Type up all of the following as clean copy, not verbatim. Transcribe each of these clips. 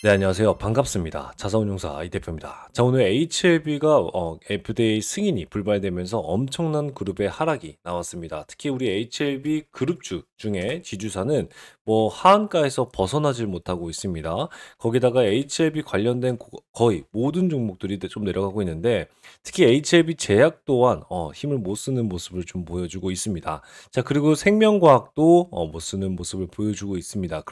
네, 안녕하세요. 반갑습니다. 자산운용사 이 대표입니다. 자, 오늘 HLB가 FDA 승인이 불발되면서 엄청난 그룹의 하락이 나왔습니다. 특히 우리 HLB 그룹주 중에 지주사는 뭐 하한가에서 벗어나질 못하고 있습니다. 거기다가 HLB 관련된 거의 모든 종목들이 좀 내려가고 있는데 특히 HLB 제약 또한 힘을 못 쓰는 모습을 좀 보여주고 있습니다. 자, 그리고 생명과학도 못 쓰는 모습을 보여주고 있습니다.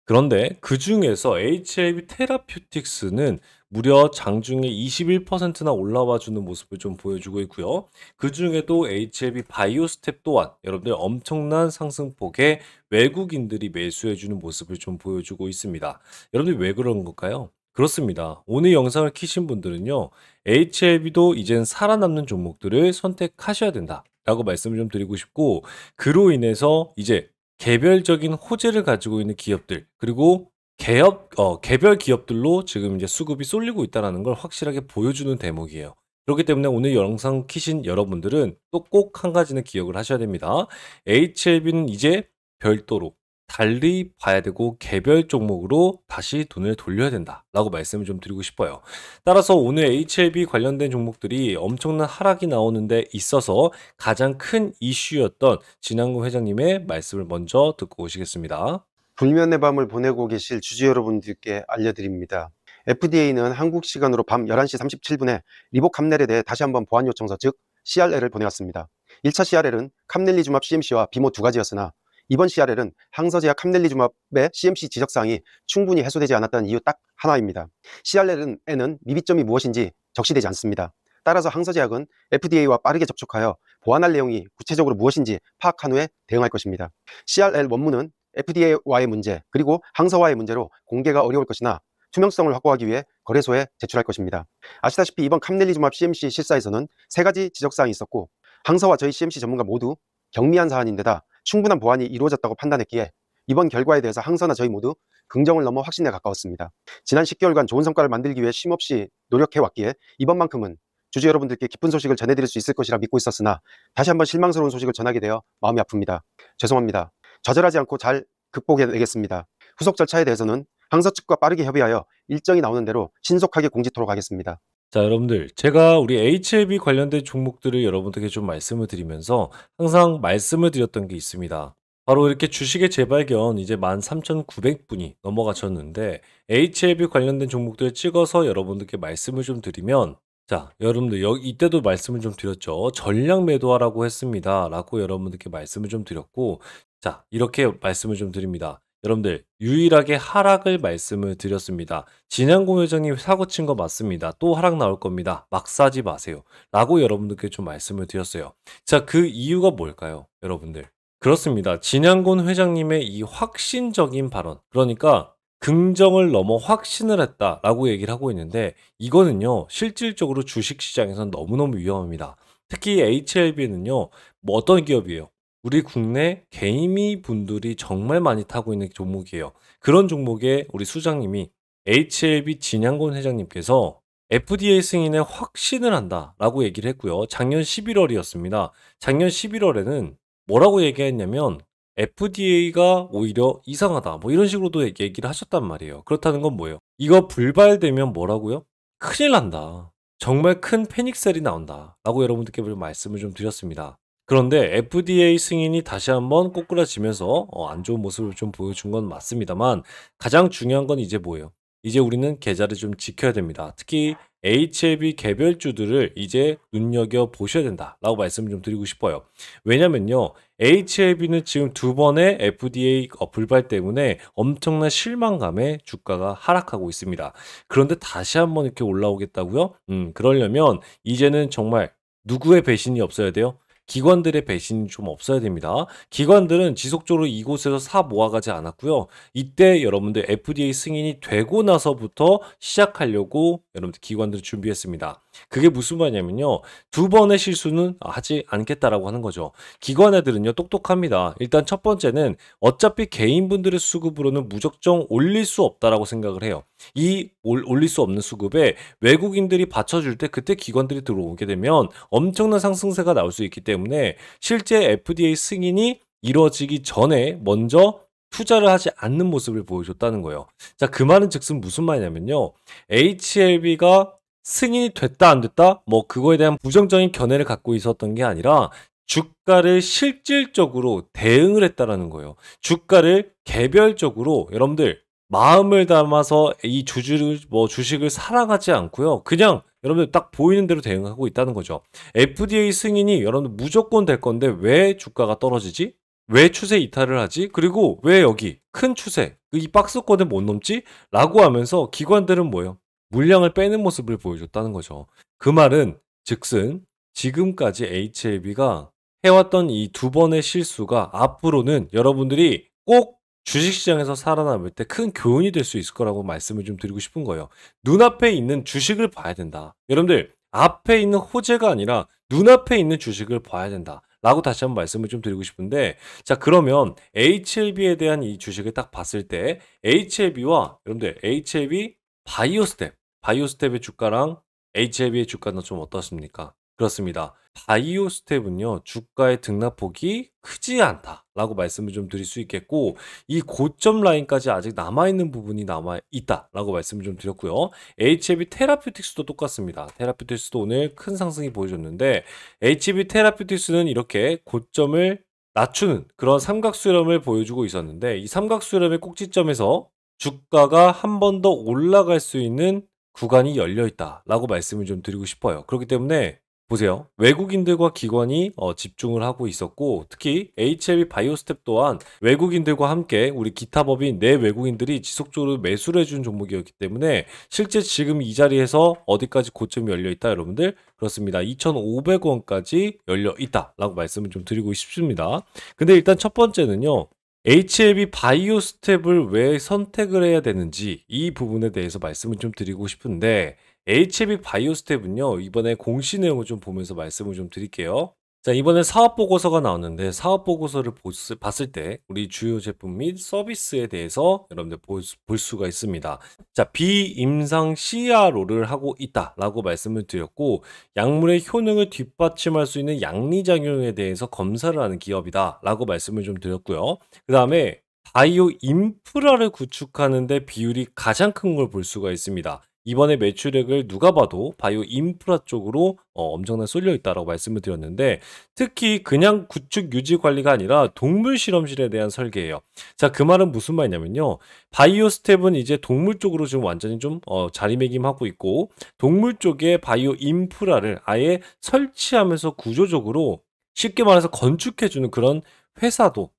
그런데 그중에서 HLB 테라퓨틱스는 무려 장중에 21%나 올라와 주는 모습을 좀 보여주고 있고요. 그중에도 HLB 바이오스텝 또한 여러분들 엄청난 상승폭에 외국인들이 매수해 주는 모습을 좀 보여주고 있습니다. 여러분들 왜 그런 걸까요? 그렇습니다. 오늘 영상을 키신 분들은요. HLB도 이젠 살아남는 종목들을 선택하셔야 된다라고 말씀을 좀 드리고 싶고, 그로 인해서 이제 개별적인 호재를 가지고 있는 기업들, 그리고 개별 기업들로 지금 이제 수급이 쏠리고 있다는 걸 확실하게 보여주는 대목이에요. 그렇기 때문에 오늘 영상 키신 여러분들은 또 꼭 한 가지는 기억을 하셔야 됩니다. HLB는 이제 별도로 달리 봐야 되고 개별 종목으로 다시 돈을 돌려야 된다라고 말씀을 좀 드리고 싶어요. 따라서 오늘 HLB 관련된 종목들이 엄청난 하락이 나오는 데 있어서 가장 큰 이슈였던 진항구 회장님의 말씀을 먼저 듣고 오시겠습니다. 불면의 밤을 보내고 계실 주주 여러분들께 알려드립니다. FDA는 한국 시간으로 밤 11시 37분에 리복 감넬에 대해 다시 한번 보안 요청서, 즉 CRL을 보내왔습니다. 1차 CRL은 캄넬리주맙 CMC와 비모 두 가지였으나 이번 CRL은 항서제약 캄넬리주맙의 CMC 지적사항이 충분히 해소되지 않았다는 이유 딱 하나입니다. CRL에는 미비점이 무엇인지 적시되지 않습니다. 따라서 항서제약은 FDA와 빠르게 접촉하여 보완할 내용이 구체적으로 무엇인지 파악한 후에 대응할 것입니다. CRL 원문은 FDA와의 문제, 그리고 항서와의 문제로 공개가 어려울 것이나 투명성을 확보하기 위해 거래소에 제출할 것입니다. 아시다시피 이번 캄넬리주맙 CMC 실사에서는 3가지 지적사항이 있었고 항서와 저희 CMC 전문가 모두 경미한 사안인데다 충분한 보완이 이루어졌다고 판단했기에 이번 결과에 대해서 항서나 저희 모두 긍정을 넘어 확신에 가까웠습니다. 지난 10개월간 좋은 성과를 만들기 위해 쉼없이 노력해왔기에 이번만큼은 주주 여러분들께 기쁜 소식을 전해드릴 수 있을 것이라 믿고 있었으나 다시 한번 실망스러운 소식을 전하게 되어 마음이 아픕니다. 죄송합니다. 좌절하지 않고 잘 극복해내겠습니다. 후속 절차에 대해서는 항서 측과 빠르게 협의하여 일정이 나오는 대로 신속하게 공지토록 하겠습니다. 자, 여러분들, 제가 우리 HLB 관련된 종목들을 여러분들께 좀 말씀을 드리면서 항상 말씀을 드렸던 게 있습니다. 바로 이렇게 주식의 재발견 이제 13,900분이 넘어가셨는데 HLB 관련된 종목들을 찍어서 여러분들께 말씀을 좀 드리면, 자, 여러분들 이때도 말씀을 좀 드렸죠. 전량 매도하라고 했습니다. 라고 여러분들께 말씀을 좀 드렸고, 자, 이렇게 말씀을 좀 드립니다. 여러분들 유일하게 하락을 말씀을 드렸습니다. 진양공 회장님 사고 친 거 맞습니다. 또 하락 나올 겁니다. 막 사지 마세요. 라고 여러분들께 좀 말씀을 드렸어요. 자, 그 이유가 뭘까요? 여러분들. 그렇습니다. 진양곤 회장님의 이 확신적인 발언. 그러니까 긍정을 넘어 확신을 했다라고 얘기를 하고 있는데 이거는요. 실질적으로 주식시장에서는 너무너무 위험합니다. 특히 HLB는요. 뭐 어떤 기업이에요? 우리 국내 개미 분들이 정말 많이 타고 있는 종목이에요. 그런 종목에 우리 수장님이 HLB 진양곤 회장님께서 FDA 승인에 확신을 한다라고 얘기를 했고요. 작년 11월이었습니다. 작년 11월에는 뭐라고 얘기했냐면 FDA가 오히려 이상하다. 뭐 이런 식으로도 얘기를 하셨단 말이에요. 그렇다는 건 뭐예요? 이거 불발되면 뭐라고요? 큰일 난다. 정말 큰 패닉셀이 나온다. 라고 여러분들께 말씀을 좀 드렸습니다. 그런데 FDA 승인이 다시 한번 꼬꾸라지면서 안 좋은 모습을 좀 보여준 건 맞습니다만 가장 중요한 건 이제 뭐예요? 이제 우리는 계좌를 좀 지켜야 됩니다. 특히 HLB 개별주들을 이제 눈여겨 보셔야 된다라고 말씀을 좀 드리고 싶어요. 왜냐면요. HLB는 지금 두 번의 FDA 불발 때문에 엄청난 실망감에 주가가 하락하고 있습니다. 그런데 다시 한번 이렇게 올라오겠다고요? 그러려면 이제는 정말 누구의 배신이 없어야 돼요? 기관들의 배신이 좀 없어야 됩니다. 기관들은 지속적으로 이곳에서 사 모아가지 않았고요. 이때 여러분들 FDA 승인이 되고 나서부터 시작하려고 여러분들 기관들이 준비했습니다. 그게 무슨 말이냐면요. 두 번의 실수는 하지 않겠다라고 하는 거죠. 기관 애들은요 똑똑합니다. 일단 첫 번째는 어차피 개인분들의 수급으로는 무작정 올릴 수 없다라고 생각을 해요. 이 올릴 수 없는 수급에 외국인들이 받쳐줄 때 그때 기관들이 들어오게 되면 엄청난 상승세가 나올 수 있기 때문에 실제 FDA 승인이 이루어지기 전에 먼저 투자를 하지 않는 모습을 보여줬다는 거예요. 자, 그 말은 즉슨 무슨 말이냐면요. HLB가 승인이 됐다 안 됐다? 뭐 그거에 대한 부정적인 견해를 갖고 있었던 게 아니라 주가를 실질적으로 대응을 했다라는 거예요. 주가를 개별적으로 여러분들 마음을 담아서 이 주식을 사랑하지 않고요. 그냥 여러분들 딱 보이는 대로 대응하고 있다는 거죠. FDA 승인이 여러분들 무조건 될 건데 왜 주가가 떨어지지? 왜 추세 이탈을 하지? 그리고 왜 여기 큰 추세, 이 박스권을 못 넘지? 라고 하면서 기관들은 뭐예요? 물량을 빼는 모습을 보여줬다는 거죠. 그 말은 즉슨 지금까지 HLB가 해왔던 이 두 번의 실수가 앞으로는 여러분들이 꼭 주식시장에서 살아남을 때 큰 교훈이 될 수 있을 거라고 말씀을 좀 드리고 싶은 거예요. 눈앞에 있는 주식을 봐야 된다. 여러분들 앞에 있는 호재가 아니라 눈앞에 있는 주식을 봐야 된다. 라고 다시 한번 말씀을 좀 드리고 싶은데, 자, 그러면 HLB에 대한 이 주식을 딱 봤을 때 HLB와 여러분들 HLB 바이오스텝의 주가랑 HLB의 주가는 좀 어떻습니까? 그렇습니다. 바이오스텝은요, 주가의 등락폭이 크지 않다라고 말씀을 좀 드릴 수 있겠고, 이 고점 라인까지 아직 남아있는 부분이 남아있다라고 말씀을 좀 드렸고요. HLB 테라퓨틱스도 똑같습니다. 테라퓨틱스도 오늘 큰 상승이 보여줬는데, HLB 테라퓨틱스는 이렇게 고점을 낮추는 그런 삼각수렴을 보여주고 있었는데, 이 삼각수렴의 꼭지점에서 주가가 한 번 더 올라갈 수 있는 구간이 열려 있다라고 말씀을 좀 드리고 싶어요. 그렇기 때문에 보세요. 외국인들과 기관이 집중을 하고 있었고, 특히 HLB 바이오스텝 또한 외국인들과 함께 우리 기타 법인 내 외국인들이 지속적으로 매수를 해준 종목이었기 때문에 실제 지금 이 자리에서 어디까지 고점이 열려 있다 여러분들? 그렇습니다. 2,500원까지 열려 있다라고 말씀을 좀 드리고 싶습니다. 근데 일단 첫 번째는요. HLB 바이오스텝을 왜 선택을 해야 되는지 이 부분에 대해서 말씀을 좀 드리고 싶은데, HLB 바이오스텝은요, 이번에 공시 내용을 좀 보면서 말씀을 좀 드릴게요. 자, 이번에 사업 보고서가 나왔는데 사업 보고서를 봤을 때 우리 주요 제품 및 서비스에 대해서 여러분들 볼 수가 있습니다. 자, 비임상 CRO를 하고 있다라고 말씀을 드렸고, 약물의 효능을 뒷받침할 수 있는 양리작용에 대해서 검사를 하는 기업이다라고 말씀을 좀 드렸고요. 그 다음에 바이오 인프라를 구축하는 데 비율이 가장 큰 걸 볼 수가 있습니다. 이번에 매출액을 누가 봐도 바이오 인프라 쪽으로 엄청나게 쏠려 있다라고 말씀을 드렸는데, 특히 그냥 구축 유지 관리가 아니라 동물 실험실에 대한 설계예요. 자, 그 말은 무슨 말이냐면요. 바이오 스텝은 이제 동물 쪽으로 지금 완전히 좀 자리매김하고 있고, 동물 쪽에 바이오 인프라를 아예 설치하면서 구조적으로 쉽게 말해서 건축해주는 그런 회사로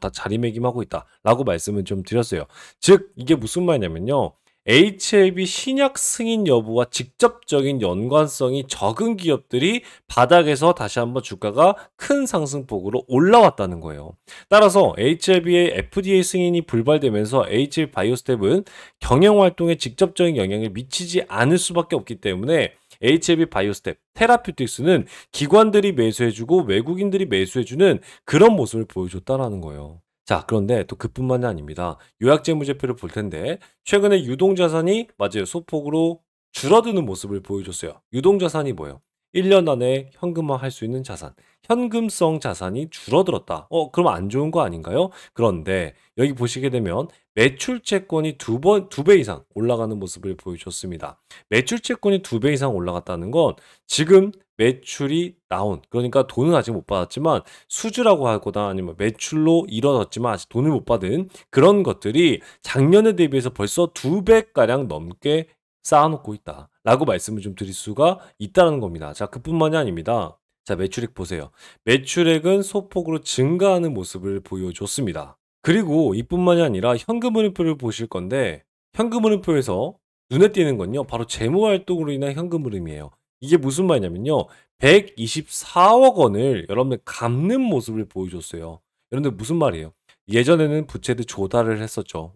다 자리매김하고 있다라고 말씀을 좀 드렸어요. 즉 이게 무슨 말이냐면요. HLB 신약 승인 여부와 직접적인 연관성이 적은 기업들이 바닥에서 다시 한번 주가가 큰 상승폭으로 올라왔다는 거예요. 따라서 HLB의 FDA 승인이 불발되면서 HLB 바이오스텝은 경영활동에 직접적인 영향을 미치지 않을 수밖에 없기 때문에 HLB 바이오스텝, 테라퓨틱스는 기관들이 매수해주고 외국인들이 매수해주는 그런 모습을 보여줬다라는 거예요. 자, 그런데 또 그뿐만이 아닙니다. 요약재무제표를 볼 텐데 최근에 유동자산이 맞아요. 소폭으로 줄어드는 모습을 보여줬어요. 유동자산이 뭐예요? 1년 안에 현금화할 수 있는 자산, 현금성 자산이 줄어들었다. 그럼 안 좋은 거 아닌가요? 그런데 여기 보시게 되면 매출채권이 두 배 이상 올라가는 모습을 보여줬습니다. 매출채권이 2배 이상 올라갔다는 건 지금 매출이 나온, 그러니까 돈은 아직 못 받았지만 수주라고 하거나 아니면 매출로 이뤄졌지만 아직 돈을 못 받은 그런 것들이 작년에 대비해서 벌써 2배가량 넘게 쌓아놓고 있다라고 말씀을 좀 드릴 수가 있다는 겁니다. 자, 그뿐만이 아닙니다. 자, 매출액 보세요. 매출액은 소폭으로 증가하는 모습을 보여줬습니다. 그리고 이뿐만이 아니라 현금흐름표를 보실 건데, 현금흐름표에서 눈에 띄는 건요, 바로 재무활동으로 인한 현금흐름이에요. 이게 무슨 말이냐면요, 124억 원을 여러분들 갚는 모습을 보여줬어요. 여러분들 무슨 말이에요? 예전에는 부채들 조달을 했었죠.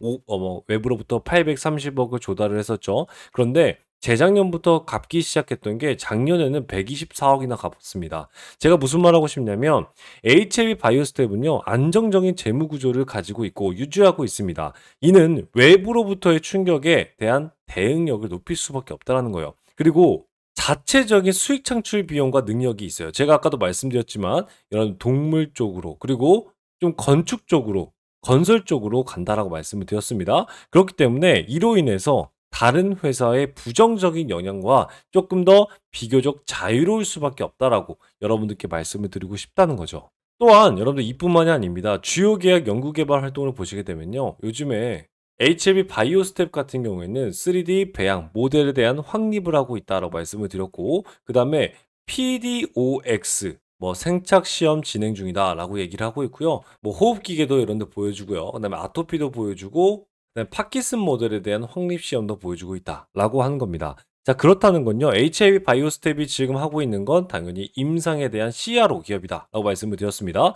외부로부터 830억을 조달을 했었죠. 그런데 재작년부터 갚기 시작했던 게 작년에는 124억이나 갚았습니다. 제가 무슨 말하고 싶냐면 HLB 바이오스텝은요, 안정적인 재무 구조를 가지고 있고 유지하고 있습니다. 이는 외부로부터의 충격에 대한 대응력을 높일 수밖에 없다는 거예요. 그리고 자체적인 수익 창출 비용과 능력이 있어요. 제가 아까도 말씀드렸지만 이런 동물 쪽으로, 그리고 좀 건축 쪽으로 건설 쪽으로 간다라고 말씀을 드렸습니다. 그렇기 때문에 이로 인해서 다른 회사의 부정적인 영향과 조금 더 비교적 자유로울 수밖에 없다라고 여러분들께 말씀을 드리고 싶다는 거죠. 또한 여러분들 이뿐만이 아닙니다. 주요 계약 연구개발 활동을 보시게 되면요. 요즘에 HLB 바이오스텝 같은 경우에는 3D 배양 모델에 대한 확립을 하고 있다라고 말씀을 드렸고, 그 다음에 PDOX 뭐 생착 시험 진행 중이다라고 얘기를 하고 있고요. 뭐 호흡기계도 이런 데 보여주고요. 그다음에 아토피도 보여주고, 그다음에 파키슨 모델에 대한 확립 시험도 보여주고 있다라고 하는 겁니다. 자, 그렇다는 건요. HIV 바이오스텝이 지금 하고 있는 건 당연히 임상에 대한 CRO 기업이다라고 말씀을 드렸습니다.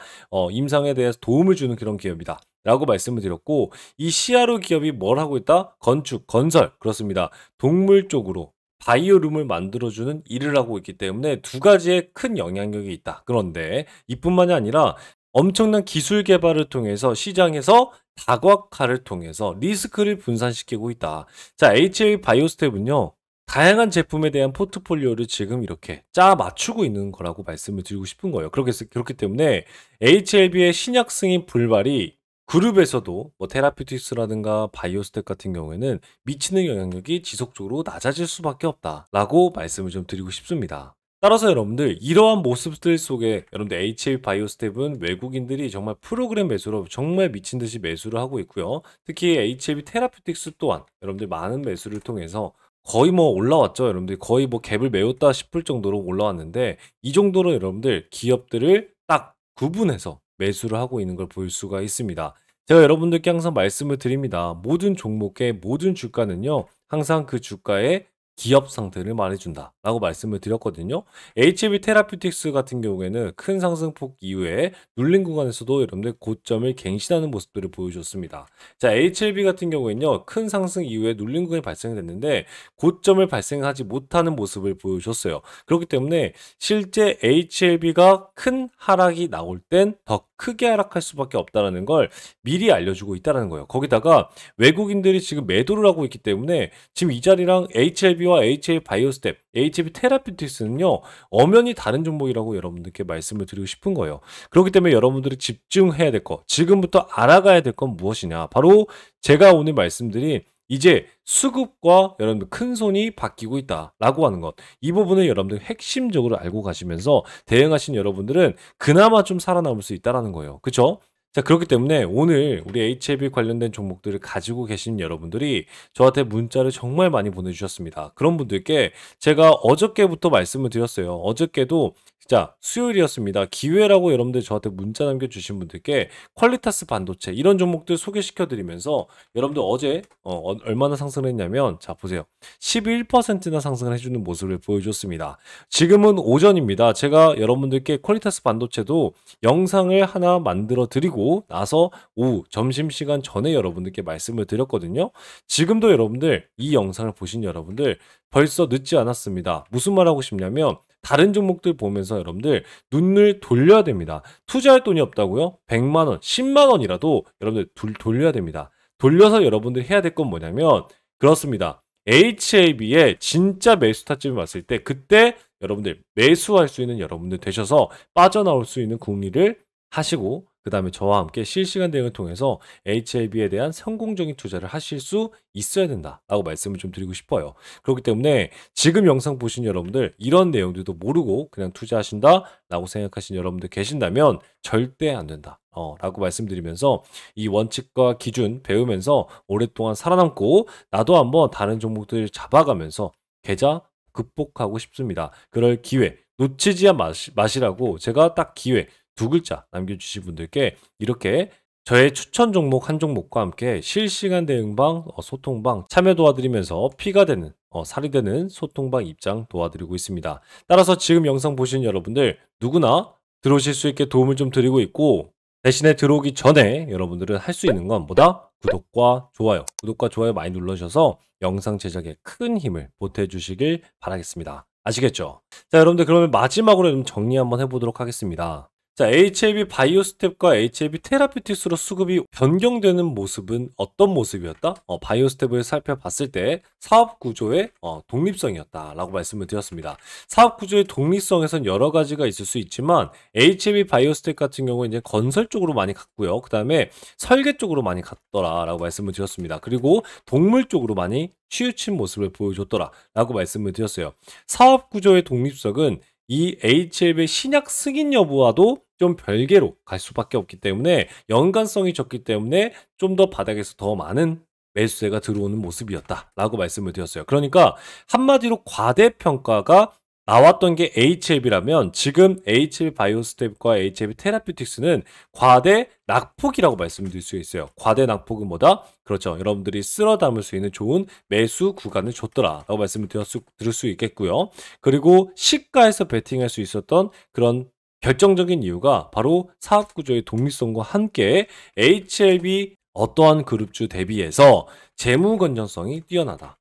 임상에 대해서 도움을 주는 그런 기업이다라고 말씀을 드렸고, 이 CRO 기업이 뭘 하고 있다? 건축, 건설, 그렇습니다. 동물 쪽으로 바이오룸을 만들어주는 일을 하고 있기 때문에 두 가지의 큰 영향력이 있다. 그런데 이뿐만이 아니라 엄청난 기술 개발을 통해서 시장에서 다각화를 통해서 리스크를 분산시키고 있다. 자, HA 바이오스텝은요. 다양한 제품에 대한 포트폴리오를 지금 이렇게 짜 맞추고 있는 거라고 말씀을 드리고 싶은 거예요. 그렇기 때문에 HLB의 신약 승인 불발이 그룹에서도 뭐 테라피틱스라든가 바이오스텝 같은 경우에는 미치는 영향력이 지속적으로 낮아질 수밖에 없다라고 말씀을 좀 드리고 싶습니다. 따라서 여러분들 이러한 모습들 속에 여러분들 HL 바이오스텝은 외국인들이 정말 프로그램 매수로 정말 미친 듯이 매수를 하고 있고요. 특히 HLB 테라피틱스 또한 여러분들 많은 매수를 통해서 거의 뭐 올라왔죠. 여러분들 거의 뭐 갭을 메웠다 싶을 정도로 올라왔는데, 이 정도로 여러분들 기업들을 딱 구분해서 매수를 하고 있는 걸 볼 수가 있습니다. 제가 여러분들께 항상 말씀을 드립니다. 모든 종목의 모든 주가는요. 항상 그 주가의 기업 상태를 말해준다라고 말씀을 드렸거든요. HB 테라피틱스 같은 경우에는 큰 상승폭 이후에 눌린 구간에서도 여러분들 고점을 갱신하는 모습들을 보여줬습니다. 자, HLB 같은 경우에는요. 큰 상승 이후에 눌린 구간이 발생됐는데 고점을 발생하지 못하는 모습을 보여줬어요. 그렇기 때문에 실제 HLB가 큰 하락이 나올 땐 더 크게 하락할 수밖에 없다는 걸 미리 알려주고 있다는 거예요. 거기다가 외국인들이 지금 매도를 하고 있기 때문에 지금 이 자리랑 HLB와 HL 바이오스텝, HLB 테라피틱스는요, 엄연히 다른 종목이라고 여러분들께 말씀을 드리고 싶은 거예요. 그렇기 때문에 여러분들이 집중해야 될 거, 지금부터 알아가야 될 건 무엇이냐? 바로 제가 오늘 말씀드린 이제 수급과 여러분들 큰 손이 바뀌고 있다라고 하는 것. 이 부분을 여러분들 핵심적으로 알고 가시면서 대응하신 여러분들은 그나마 좀 살아남을 수 있다라는 거예요. 그쵸? 자, 그렇기 때문에 오늘 우리 HLB 관련된 종목들을 가지고 계신 여러분들이 저한테 문자를 정말 많이 보내주셨습니다. 그런 분들께 제가 어저께부터 말씀을 드렸어요. 어저께도 진짜 수요일이었습니다. 기회라고 여러분들 저한테 문자 남겨주신 분들께 퀄리타스 반도체 이런 종목들 소개시켜드리면서 여러분들 어제 얼마나 상승을 했냐면, 자 보세요. 11%나 상승을 해주는 모습을 보여줬습니다. 지금은 오전입니다. 제가 여러분들께 퀄리타스 반도체도 영상을 하나 만들어 드리고 나서 오후 점심시간 전에 여러분들께 말씀을 드렸거든요. 지금도 여러분들 이 영상을 보신 여러분들 벌써 늦지 않았습니다. 무슨 말 하고 싶냐면 다른 종목들 보면서 여러분들 눈을 돌려야 됩니다. 투자할 돈이 없다고요? 100만 원, 10만 원이라도 여러분들 돌려야 됩니다. 돌려서 여러분들 해야 될 건 뭐냐면, 그렇습니다. HAB의 진짜 매수 타점이 왔을 때 그때 여러분들 매수할 수 있는 여러분들 되셔서 빠져나올 수 있는 궁리를 하시고, 그 다음에 저와 함께 실시간 대응을 통해서 HLB에 대한 성공적인 투자를 하실 수 있어야 된다라고 말씀을 좀 드리고 싶어요. 그렇기 때문에 지금 영상 보신 여러분들 이런 내용들도 모르고 그냥 투자하신다라고 생각하신 여러분들 계신다면 절대 안 된다. 라고 말씀드리면서 이 원칙과 기준 배우면서 오랫동안 살아남고 나도 한번 다른 종목들 잡아가면서 계좌 극복하고 싶습니다. 그럴 기회 놓치지 마시라고 제가 딱 기회 두 글자 남겨주신 분들께 이렇게 저의 추천 종목 한 종목과 함께 실시간 대응방, 소통방 참여 도와드리면서 피가 되는, 살이 되는 소통방 입장 도와드리고 있습니다. 따라서 지금 영상 보시는 여러분들 누구나 들어오실 수 있게 도움을 좀 드리고 있고, 대신에 들어오기 전에 여러분들은 할 수 있는 건 뭐다? 구독과 좋아요 많이 눌러주셔서 영상 제작에 큰 힘을 보태주시길 바라겠습니다. 아시겠죠? 자, 여러분들 그러면 마지막으로 좀 정리 한번 해보도록 하겠습니다. 자, HLB 바이오스텝과 HLB 테라퓨틱스로 수급이 변경되는 모습은 어떤 모습이었다? 바이오스텝을 살펴봤을 때 사업 구조의 독립성이었다라고 말씀을 드렸습니다. 사업 구조의 독립성에선 여러 가지가 있을 수 있지만 HLB 바이오스텝 같은 경우는 이제 건설 쪽으로 많이 갔고요. 그 다음에 설계 쪽으로 많이 갔더라라고 말씀을 드렸습니다. 그리고 동물 쪽으로 많이 치우친 모습을 보여줬더라라고 말씀을 드렸어요. 사업 구조의 독립성은 이 HLB의 신약 승인 여부와도 좀 별개로 갈 수밖에 없기 때문에 연관성이 적기 때문에 좀 더 바닥에서 더 많은 매수세가 들어오는 모습이었다라고 말씀을 드렸어요. 그러니까 한마디로 과대평가가 나왔던 게 HLB라면 지금 HLB 바이오스텝과 HLB 테라퓨틱스는 과대 낙폭이라고 말씀드릴 수 있어요. 과대 낙폭은 뭐다? 그렇죠. 여러분들이 쓸어 담을 수 있는 좋은 매수 구간을 줬더라라고 말씀을 드릴 수 있겠고요. 그리고 시가에서 베팅할 수 있었던 그런 결정적인 이유가 바로 사업 구조의 독립성과 함께 HLB 어떠한 그룹주 대비해서 재무 건전성이 뛰어나다.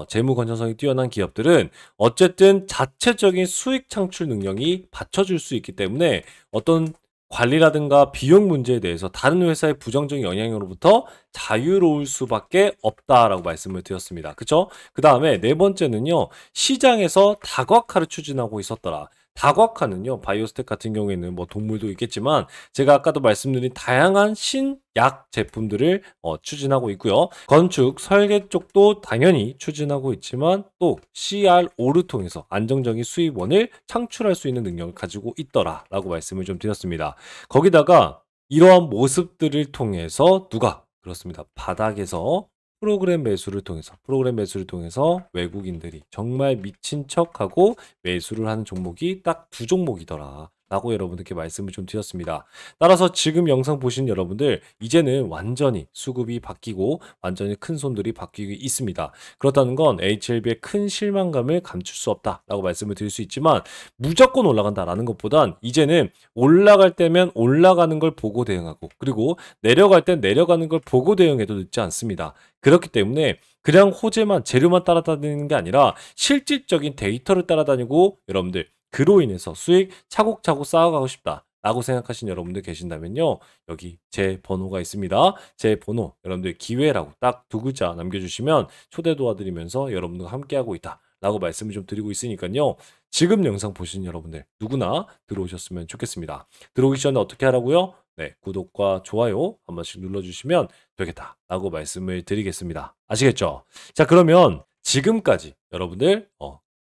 재무 건전성이 뛰어난 기업들은 어쨌든 자체적인 수익 창출 능력이 받쳐줄 수 있기 때문에 어떤 관리라든가 비용 문제에 대해서 다른 회사의 부정적인 영향으로부터 자유로울 수밖에 없다라고 말씀을 드렸습니다. 그쵸? 그 다음에 네 번째는요, 시장에서 다각화를 추진하고 있었더라. 다각화는요, 바이오스텍 같은 경우에는 뭐 동물도 있겠지만 제가 아까도 말씀드린 다양한 신약 제품들을 추진하고 있고요. 건축, 설계 쪽도 당연히 추진하고 있지만 또 CRO를 통해서 안정적인 수입원을 창출할 수 있는 능력을 가지고 있더라라고 말씀을 좀 드렸습니다. 거기다가 이러한 모습들을 통해서 누가 그렇습니다. 바닥에서 프로그램 매수를 통해서 외국인들이 정말 미친 척하고 매수를 하는 종목이 딱 두 종목이더라 라고 여러분들께 말씀을 좀 드렸습니다. 따라서 지금 영상 보신 여러분들 이제는 완전히 수급이 바뀌고 완전히 큰 손들이 바뀌고 있습니다. 그렇다는 건 HLB의 큰 실망감을 감출 수 없다라고 말씀을 드릴 수 있지만 무조건 올라간다라는 것보단 이제는 올라갈 때면 올라가는 걸 보고 대응하고 그리고 내려갈 땐 내려가는 걸 보고 대응해도 늦지 않습니다. 그렇기 때문에 그냥 호재만 재료만 따라다니는 게 아니라 실질적인 데이터를 따라다니고 여러분들 그로 인해서 수익 차곡차곡 쌓아가고 싶다라고 생각하신 여러분들 계신다면요. 여기 제 번호가 있습니다. 제 번호 여러분들 기회라고 딱 두 글자 남겨주시면 초대 도와드리면서 여러분들과 함께하고 있다라고 말씀을 좀 드리고 있으니까요. 지금 영상 보시는 여러분들 누구나 들어오셨으면 좋겠습니다. 들어오기 전에 어떻게 하라고요? 네, 구독과 좋아요 한 번씩 눌러주시면 되겠다라고 말씀을 드리겠습니다. 아시겠죠? 자, 그러면 지금까지 여러분들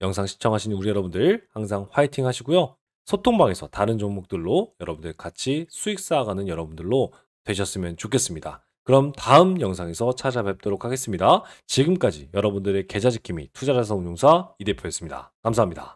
영상 시청하신 우리 여러분들 항상 화이팅 하시고요. 소통방에서 다른 종목들로 여러분들 같이 수익 쌓아가는 여러분들로 되셨으면 좋겠습니다. 그럼 다음 영상에서 찾아뵙도록 하겠습니다. 지금까지 여러분들의 계좌지킴이 투자자산운용사 이 대표였습니다. 감사합니다.